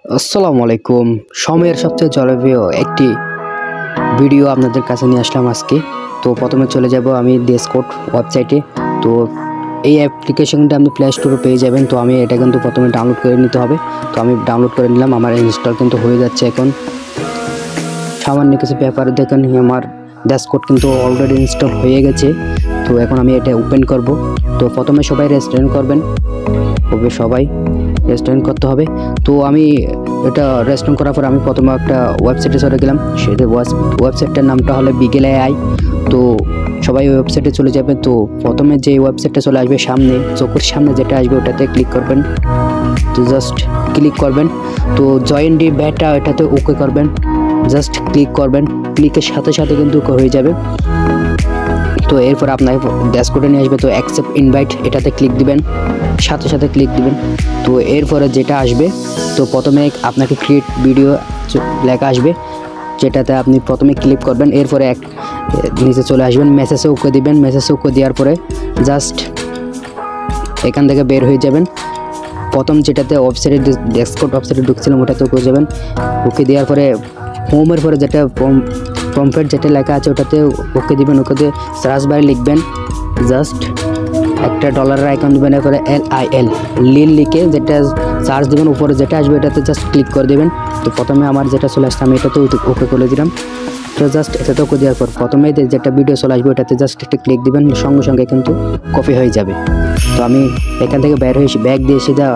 আসসালামু আলাইকুম। সময়ের সবচেয়ে জনপ্রিয় একটি ভিডিও আপনাদের কাছে নিয়ে আসলাম আজকে। তো প্রথমে চলে যাব আমি ডেসকোড ওয়েবসাইটে। তো এই অ্যাপ্লিকেশনটা আপনি প্লে স্টোরে পেয়ে যাবেন। তো আমি এটা কিন্তু প্রথমে ডাউনলোড করে নিতে হবে। তো আমি ডাউনলোড করে নিলাম, আমার ইনস্টল কিন্তু হয়ে যাচ্ছে। এখন সামান্য কিছু ব্যাপারে দেখেন আমার ডেসকোড কিন্তু অলরেডি ইনস্টল হয়ে গেছে। তো এখন আমি এটা ওপেন করব। তো প্রথমে সবাই রেস্টুরেন্ট করবেন, সবাই রেস্টুরেন্ট করতে হবে। তো আমি এটা রেস্টুরেন্ট করার পর আমি প্রথমে একটা ওয়েবসাইটে চলে গেলাম। সেটা ওয়েবসাইটটার নামটা হলো বিগেল এআই। তো সবাই ওই ওয়েবসাইটে চলে যাবে। তো প্রথমে যে ওয়েবসাইটটা চলে আসবে সামনে, চোখের সামনে যেটা আসবে ওটাতে ক্লিক করবেন। তো জাস্ট ক্লিক করবেন। তো জয়েন ডি ব্যাটা এটাতে ওকে করবেন, জাস্ট ক্লিক করবেন। ক্লিকের সাথে সাথে কিন্তু হয়ে যাবে। তো এরপর আপনাকে ড্যাশবোর্ডে নিয়ে আসবে। তো অ্যাকসেপ্ট ইনভাইট এটাতে ক্লিক দিবেন, সাথে সাথে ক্লিক দিবেন। তো এরপরে যেটা আসবে, তো প্রথমে আপনাকে ক্রিয়েট ভিডিও লেখা আসবে, যেটাতে আপনি প্রথমে ক্লিক করবেন। এরপরে নিচে চলে আসবেন, মেসেজে ওকে দিবেন। মেসেজে ওকে দেওয়ার পরে জাস্ট এখান থেকে বের হয়ে যাবেন। প্রথম যেটাতে ওয়েবসাইটে ডেসকোড ওয়েবসাইটে ঢুকছিলাম ওটাতে ওকে যাবেন। ওকে দেওয়ার পরে হোমের পরে যেটা প্রম্পট যেটা লেখা আছে ওটাতে ওকে দিবেন। ওকে সার্চ বারে লিখবেন জাস্ট একটা ডলারের আইকন দিবেন। এরপরে LIL লিল লিখে যেটা সার্চ দিবেন, উপরে যেটা আসবে এটাতে জাস্ট ক্লিক করে দেবেন। তো প্রথমে আমার যেটা চলে আসছে আমি এটাতে ওকে করে দিলাম। তো জাস্ট এটাতে ওকে দেওয়ার পর প্রথমে যেটা ভিডিও চলে আসবে ওটাতে জাস্ট একটা ক্লিক দিবেন, সঙ্গে সঙ্গে কিন্তু কপি হয়ে যাবে। তো আমি এখান থেকে বের হয়ে ব্যাক দিয়ে সিধা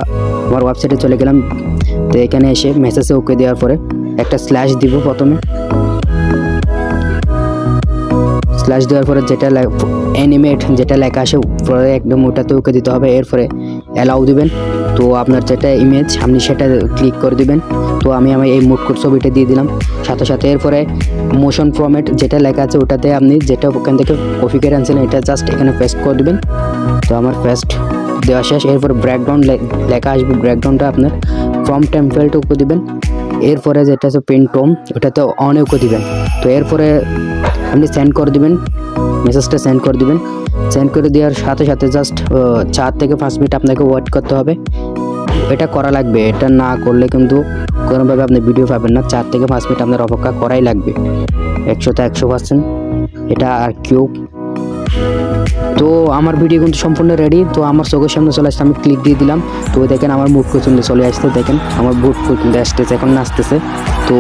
আমার ওয়েবসাইটে চলে গেলাম। তো এখানে এসে মেসেজে ওকে দেওয়ার পরে একটা স্ল্যাশ দিব। প্রথমে স্ল্যাশ দেওয়ার পরে যেটা অ্যানিমেট যেটা লেখা আসে পরে একদম ওটাতে ওকে দিতে হবে। এরপরে অ্যালাউ দিবেন। তো আপনার যেটা ইমেজ আপনি সেটা ক্লিক করে দিবেন। তো আমি আমার এই মুড কোড ছবিটা দিয়ে দিলাম সাথে সাথে। এরপরে মোশন ফরম্যাট যেটা লেখা আছে ওটাতে আপনি যেটা ওখান থেকে কপি করে আনছেন এটা জাস্ট এখানে পেস্ট করে দিবেন। তো আমার পেস্ট দেওয়া শেষ। এরপরে ব্যাকগ্রাউন্ড লেখা আসবে, ব্যাকগ্রাউন্ডটা আপনার ফ্রম টেম্পলেট ওকে দিবেন। এরপরে যেটা আছে পেন টোন ওটাতে অন ওকে দিবেন। তো এরপরে আপনি সেন্ড করে দিবেন, মেসেজটা সেন্ড করে দিবেন। সেন্ড করে দেওয়ার সাথে সাথে জাস্ট 4 থেকে 5 মিনিট আপনাকে ওয়েট করতে হবে। এটা করা লাগবে, এটা না করলে কিন্তু কোনোভাবে আপনি ভিডিও পাবেন না। 4 থেকে 5 মিনিট আপনার অপেক্ষা করাই লাগবে 100% এটা। আর কেউ তো আমার ভিডিও কিন্তু সম্পূর্ণ রেডি। তো আমার চোখের সামনে চলে আসছে, আমি ক্লিক দিয়ে দিলাম। তো দেখেন আমার মুড পছন্দ চলে আসছে, দেখেন আমার বুট পছন্দ আসতেছে, এখন নাচতেছে। তো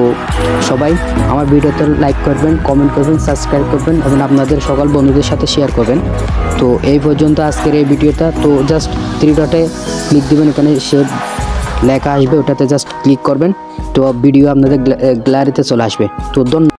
সবাই আমার ভিডিওতে লাইক করবেন, কমেন্ট করবেন, সাবস্ক্রাইব করবেন এবং আপনাদের সকল বন্ধুদের সাথে শেয়ার করবেন। তো এই পর্যন্ত আজকের এই ভিডিওটা। তো জাস্ট 3 ডটে ক্লিক দিবেন, এখানে সে লেখা আসবে ওটাতে জাস্ট ক্লিক করবেন। তো ভিডিও আপনাদের গ্যালারিতে চলে আসবে। তো ধন্যবাদ।